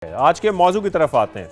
आज के मौजू की तरफ आते हैं।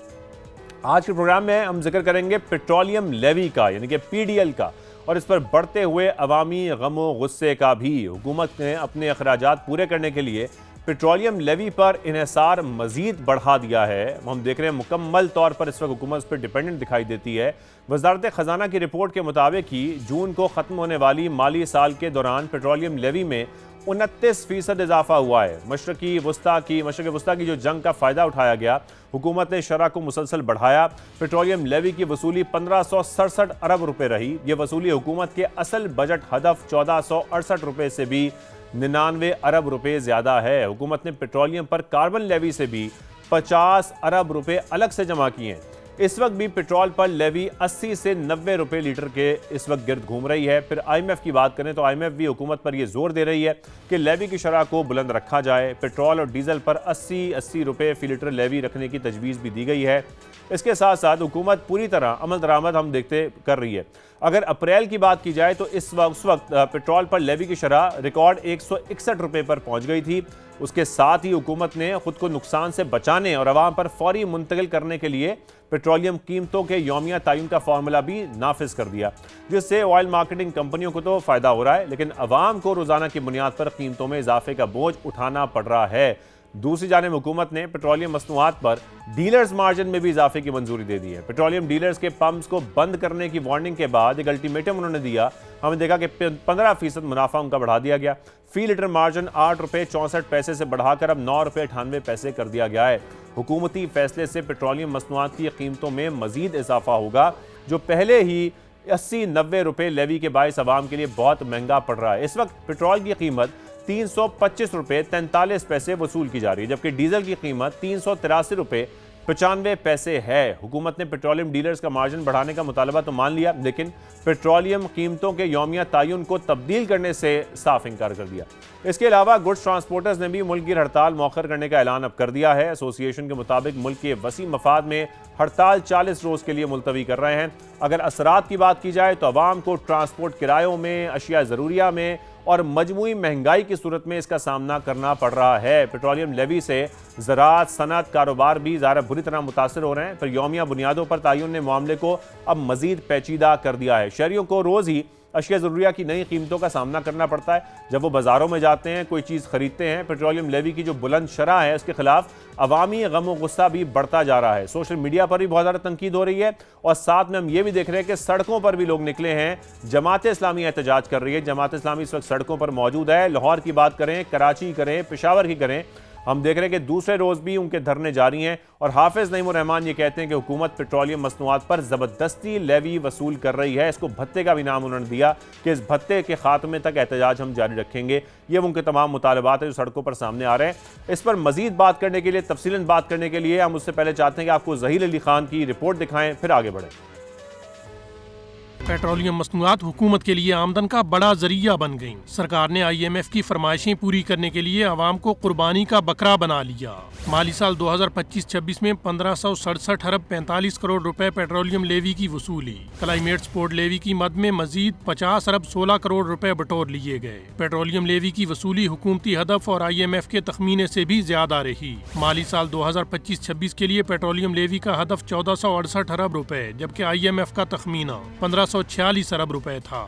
आज के प्रोग्राम में हम जिक्र करेंगे पेट्रोलियम लेवी का, यानी कि पीडीएल का, और इस पर बढ़ते हुए अवामी गमो गुस्से का भी। हुकूमत ने अपने अखराजात पूरे करने के लिए पेट्रोलियम लेवी पर इन्हिसार मजीद बढ़ा दिया है। हम देख रहे हैं मुकम्मल तौर पर इस वक्त हुकूमत पर डिपेंडेंट दिखाई देती है। वजारत खजाना की रिपोर्ट के मुताबिक ही जून को ख़त्म होने वाली माली साल के दौरान पेट्रोलियम लेवी में 29% इजाफा हुआ है। मशरक़ी वस्ता की जो जंग का फ़ायदा उठाया गया, हुकूमत ने शरह को मुसलसल बढ़ाया। पेट्रोलियम लेवी की वसूली 1567 अरब रुपए रही। ये वसूली हुकूमत के असल बजट हदफ 1468 रुपए से भी 99 अरब रुपए ज़्यादा है। हुकूमत ने पेट्रोलियम पर कार्बन लेवी से भी 50 अरब रुपए अलग से जमा किए हैं। इस वक्त भी पेट्रोल पर लेवी 80 से 90 रुपए लीटर के इस वक्त गिर्द घूम रही है। फिर IMF की बात करें तो IMF भी हुकूमत पर यह जोर दे रही है कि लेवी की शरह को बुलंद रखा जाए। पेट्रोल और डीजल पर 80 रुपए फी लीटर लेवी रखने की तजवीज़ भी दी गई है। इसके साथ साथ हुकूमत पूरी तरह अमल दरामद हम देखते कर रही है। अगर अप्रैल की बात की जाए तो उस वक्त पेट्रोल पर लेवी की शरह रिकॉर्ड 161 रुपए पर पहुंच गई थी। उसके साथ ही हुकूमत ने खुद को नुकसान से बचाने और अवाम पर फौरी मुंतकिल करने के लिए पेट्रोलियम कीमतों के यौमिया तयन का फार्मूला भी नाफिज कर दिया, जिससे ऑयल मार्केटिंग कंपनियों को तो फायदा हो रहा है, लेकिन अवाम को रोजाना की बुनियाद पर कीमतों में इजाफे का बोझ उठाना पड़ रहा है। दूसरी जानिब हुकूमत ने पेट्रोलियम मसनूआत पर डीलर्स मार्जिन में भी इजाफे की मंजूरी दे दी है। पेट्रोलियम डीलर्स के पंप्स को बंद करने की वार्निंग के बाद एक अल्टीमेटम उन्होंने दिया। हमने देखा कि 15% मुनाफा उनका बढ़ा दिया गया। फी लीटर मार्जिन 8 रुपये 64 पैसे से बढ़ाकर अब 9 रुपये 98 पैसे कर दिया गया है। हुकूमती फैसले से पेट्रोलियम मसनूआत की कीमतों में मजीद इजाफा होगा, जो पहले ही 80-90 रुपये लेवी के बायस अवाम के लिए बहुत महंगा पड़ रहा है। इस वक्त पेट्रोल की कीमत 325 रुपये 43 पैसे वसूल की जा रही है, जबकि डीजल की कीमत 383 रुपये 95 पैसे है। हुकूमत ने पेट्रोलियम डीलर्स का मार्जिन बढ़ाने का मुतालबा तो मान लिया, लेकिन पेट्रोलियम कीमतों के यौमिया तयन को तब्दील करने से साफ इनकार कर दिया। इसके अलावा गुड्स ट्रांसपोर्टर्स ने भी मुल्क की हड़ताल मौखर करने का ऐलान अब कर दिया है। एसोसिएशन के मुताबिक मुल्क के वसी मफाद में हड़ताल 40 रोज के लिए मुलतवी कर रहे हैं। अगर असरात की बात की जाए तो अवाम को ट्रांसपोर्ट किरायों में, अशिया ज़रूरिया में और मजमूई महंगाई की सूरत में इसका सामना करना पड़ रहा है। पेट्रोलियम लेवी से ज़राअत, सनअत, कारोबार भी ज़्यादा बुरी तरह मुतासर हो रहे हैं। फिर यौमिया बुनियादों पर तयन ने मामले को अब मजीद पेचीदा कर दिया है। शहरियों को रोज़ ही अशिया ज़रूरिया की नई कीमतों का सामना करना पड़ता है। जब वो बाज़ारों में जाते हैं, कोई चीज़ खरीदते हैं, पेट्रोलियम लेवी की जो बुलंद शरह है उसके खिलाफ अवामी गम और गुस्सा भी बढ़ता जा रहा है। सोशल मीडिया पर भी बहुत ज़्यादा तनकीद हो रही है और साथ में हम ये भी देख रहे हैं कि सड़कों पर भी लोग निकले हैं। जमात इस्लामी एहतजाज कर रही है। जमात इस्लामी इस वक्त सड़कों पर मौजूद है। लाहौर की बात करें, कराची करें, पेशावर की करें, हम देख रहे हैं कि दूसरे रोज भी उनके धरने जारी हैं। और हाफिज नईमुर रहमान ये कहते हैं कि हुकूमत पेट्रोलियम मसनूआत पर जबरदस्ती लेवी वसूल कर रही है। इसको भत्ते का भी नाम उन्होंने दिया कि इस भत्ते के खात्मे तक एहतजाज हम जारी रखेंगे। ये उनके तमाम मुतालबात है जो सड़कों पर सामने आ रहे हैं। इस पर मजीद बात करने के लिए, तफसीलन बात करने के लिए हम उससे पहले चाहते हैं कि आपको ज़हीर अली खान की रिपोर्ट दिखाएं, फिर आगे बढ़ें। पेट्रोलियम मसनूआत हुकूमत के लिए आमदन का बड़ा जरिया बन गईं। सरकार ने IMF की फरमाइशें पूरी करने के लिए आवाम को कुर्बानी का बकरा बना लिया। माली साल 2025-26 में 1567 अरब 45 करोड़ रुपए पेट्रोलियम लेवी की वसूली। क्लाइमेट सपोर्ट लेवी की मद में मजीद 50 अरब 16 करोड़ रुपए बटोर लिए गए। पेट्रोलियम लेवी की वसूली हुकूमती हदफ और IMF के तखमीने से भी ज्यादा रही। माली साल 2025-26 के लिए पेट्रोलियम लेवी का हदफ 1468 अरब रुपए, जबकि IMF का तखमीना 1546 अरब रुपए था।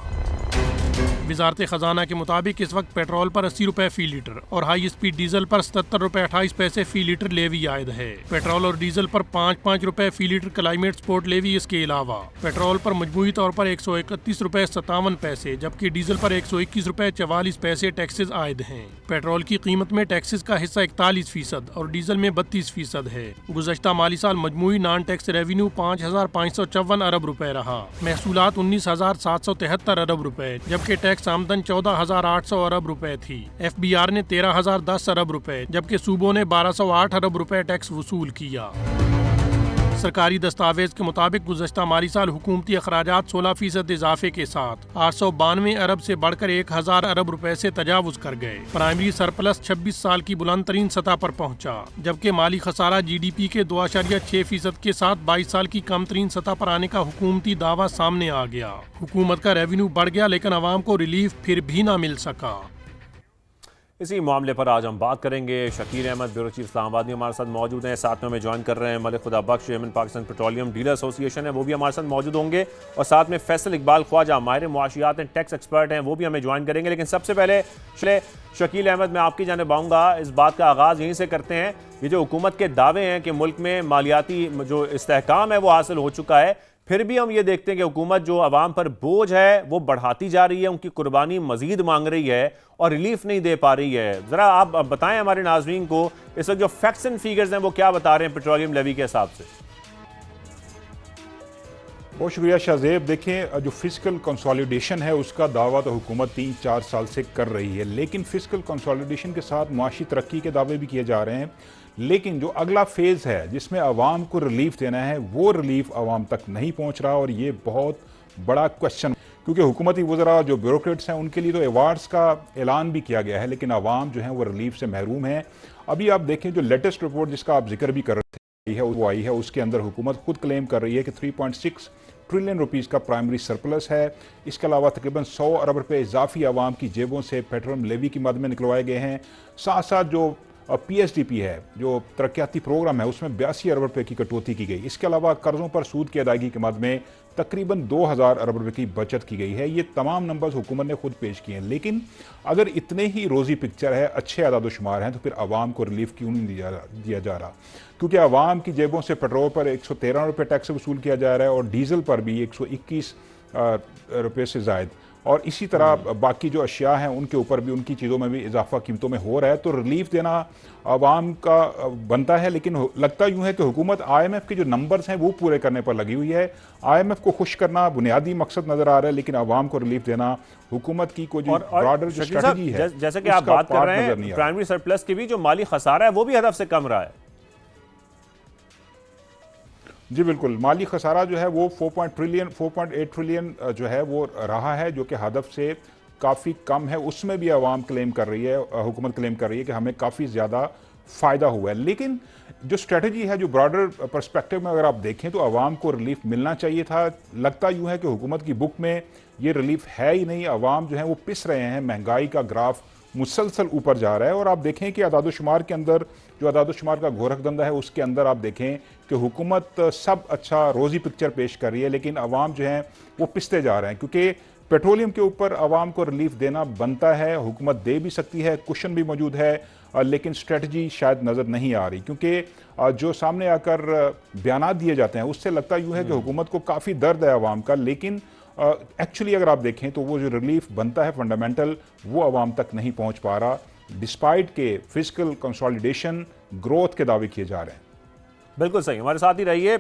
वजारत खजाना के मुताबिक इस वक्त पेट्रोल पर 80 रुपए फी लीटर और हाई स्पीड डीजल पर 77 रुपए 28 पैसे फी लीटर लेवी आयद है। पेट्रोल और डीजल पर 5-5 रुपए फी लीटर क्लाइमेट सपोर्ट लेवी। इसके अलावा पेट्रोल पर मजमूई तौर पर 131 रुपए 57 पैसे, जबकि डीजल पर 121 रुपए 44 पैसे टैक्सेस आयद हैं। पेट्रोल की कीमत में टैक्सेस का हिस्सा 41% और डीजल में 32% है। गुज़श्ता माली साल मजमूई नॉन टैक्स रेवेन्यू 5554 अरब रुपए रहा। महसूलात 19,773 अरब रुपए, जबकि टैक्स आमदन 14,800 अरब रुपए थी। FBR ने 13,010 अरब रुपए, जबकि सूबों ने 1,208 अरब रुपए टैक्स वसूल किया। सरकारी दस्तावेज के मुताबिक गुज़श्ता माली साल हुकूमती अखराजात 16% इजाफे के साथ 892 अरब से बढ़कर 1,000 अरब रुपए से तजावुज कर गए। प्राइमरी सरप्लस 26 साल की बुलंद तरीन सतह पर पहुंचा, जबकि माली खसारा GDP के 2.6% के साथ 22 साल की कम तरीन सतह पर आने का हुकूमती दावा सामने आ गया। हुकूमत का रेवेन्यू बढ़ गया, लेकिन आवाम को रिलीफ फिर भी ना मिल सका। इसी मामले पर आज हम बात करेंगे। शकील अहमद ब्यूरो चीफ इस्लामाबाद में हमारे साथ मौजूद हैं, साथ में हमें ज्वाइन कर रहे हैं Malik Khuda Bakhsh, chairman Pakistan petroleum dealer association है, वो भी हमारे साथ मौजूद होंगे, और साथ में फैसल इकबाल ख्वाजा माहिर मुआशियात हैं, टैक्स एक्सपर्ट हैं, वो भी हमें ज्वाइन करेंगे। लेकिन सबसे पहले शकील अहमद, मैं आपकी जानिब आऊँगा, इस बात का आगाज़ यहीं से करते हैं। ये जो हुकूमत के दावे हैं कि मुल्क में मालियाती जो इस्तेहकाम है वो हासिल हो चुका है, फिर भी हम ये देखते हैं कि हुकूमत जो आवाम पर बोझ है वो बढ़ाती जा रही है, उनकी कुर्बानी मजीद मांग रही है और रिलीफ नहीं दे पा रही है। ज़रा आप बताएं हमारे नाज़रीन को इस वक्त जो फैक्ट्स एंड फिगर्स हैं वो क्या बता रहे हैं पेट्रोलियम लेवी के हिसाब से। बहुत शुक्रिया शाहजेब। देखें, जो फिजिकल कंसोलिडेशन है उसका दावा तो हुकूमत 3-4 साल से कर रही है, लेकिन फिजिकल कंसोलिडेशन के साथ मुआशी तरक्की के दावे भी किए जा रहे हैं, लेकिन जो अगला फेज़ है जिसमें आवाम को रिलीफ देना है वो रिलीफ आवाम तक नहीं पहुंच रहा, और ये बहुत बड़ा क्वेश्चन, क्योंकि हुकूमती वज़रा जो ब्यूरोक्रेट्स हैं उनके लिए तो अवार्ड्स का ऐलान भी किया गया है, लेकिन आवाम जो है वो रिलीफ से महरूम है। अभी आप देखें जो लेटेस्ट रिपोर्ट जिसका आप जिक्र भी कर रहे थे वो आई है, उसके अंदर हुकूमत खुद क्लेम कर रही है कि 3.6 ट्रिलियन रुपीस का प्राइमरी सरप्लस है। इसके अलावा तकरीबन 100 अरब रुपए इजाफी आवाम की जेबों से पेट्रोलियम लेवी की मद में निकलवाए गए हैं। साथ साथ जो PSDP है, जो तरक्याती प्रोग्राम है, उसमें 82 अरब रुपए की कटौती की गई। इसके अलावा कर्जों पर सूद की अदायगी की मद में तकरीबन 2000 अरब रुपए की बचत की गई है। ये तमाम नंबर्स हुकूमत ने खुद पेश किए हैं, लेकिन अगर इतने ही रोज़ी पिक्चर है, अच्छे आदादोशुमार हैं, तो फिर आवाम को रिलीफ क्यों नहीं दिया जा रहा? क्योंकि आवाम की जेबों से पेट्रोल पर 113 रुपये टैक्स वसूल किया जा रहा है और डीजल पर भी 121 रुपये से ज़ायद, और इसी तरह बाकी जो अशिया हैं उनके ऊपर भी, उनकी चीज़ों में भी इजाफा कीमतों में हो रहा है। तो रिलीफ देना आवाम का बनता है, लेकिन लगता यूँ है कि हुकूमत IMF के जो नंबर्स हैं वो पूरे करने पर लगी हुई है। IMF को खुश करना बुनियादी मकसद नज़र आ रहा है, लेकिन आवाम को रिलीफ देना हुकूमत की कोई ब्रॉडर जो स्ट्रेटजी है, जैसे कि आप बात कर रहे हैं प्राइमरी सरप्लस की भी जो माली खसारा है वो भी हदफ से कम रहा है। जी बिल्कुल, माली खसारा जो है वो 4.8 ट्रिलियन जो है वो रहा है, जो कि हदफ से काफ़ी कम है। उसमें भी आवाम क्लेम कर रही है, हुकूमत क्लेम कर रही है कि हमें काफ़ी ज़्यादा फ़ायदा हुआ है। लेकिन जो स्ट्रेटजी है, जो ब्रॉडर पर्सपेक्टिव में अगर आप देखें तो आवाम को रिलीफ मिलना चाहिए था। लगता यूँ है कि हुकूमत की बुक में ये रिलीफ है ही नहीं। आवाम जो है वो पिस रहे हैं, महंगाई का ग्राफ मुसलसल ऊपर जा रहा है। और आप देखें कि अदादोशुमार के अंदर, जो अदादोशुमार का गोरखधंधा है उसके अंदर आप देखें कि हुकूमत सब अच्छा रोज़ी पिक्चर पेश कर रही है, लेकिन आवाम जो है वो पिसते जा रहे हैं। क्योंकि पेट्रोलियम के ऊपर आवाम को रिलीफ देना बनता है, हुकूमत दे भी सकती है, कुशन भी मौजूद है, लेकिन स्ट्रेटजी शायद नज़र नहीं आ रही। क्योंकि जो सामने आकर बयानात दिए जाते हैं उससे लगता यूँ है कि हुकूमत को काफ़ी दर्द है आवाम का, लेकिन एक्चुअली अगर आप देखें तो वो जो रिलीफ बनता है फंडामेंटल, वो आवाम तक नहीं पहुंच पा रहा, डिस्पाइट के फिजिकल कंसोलिडेशन ग्रोथ के दावे किए जा रहे हैं। बिल्कुल सही, हमारे साथ ही रहिए।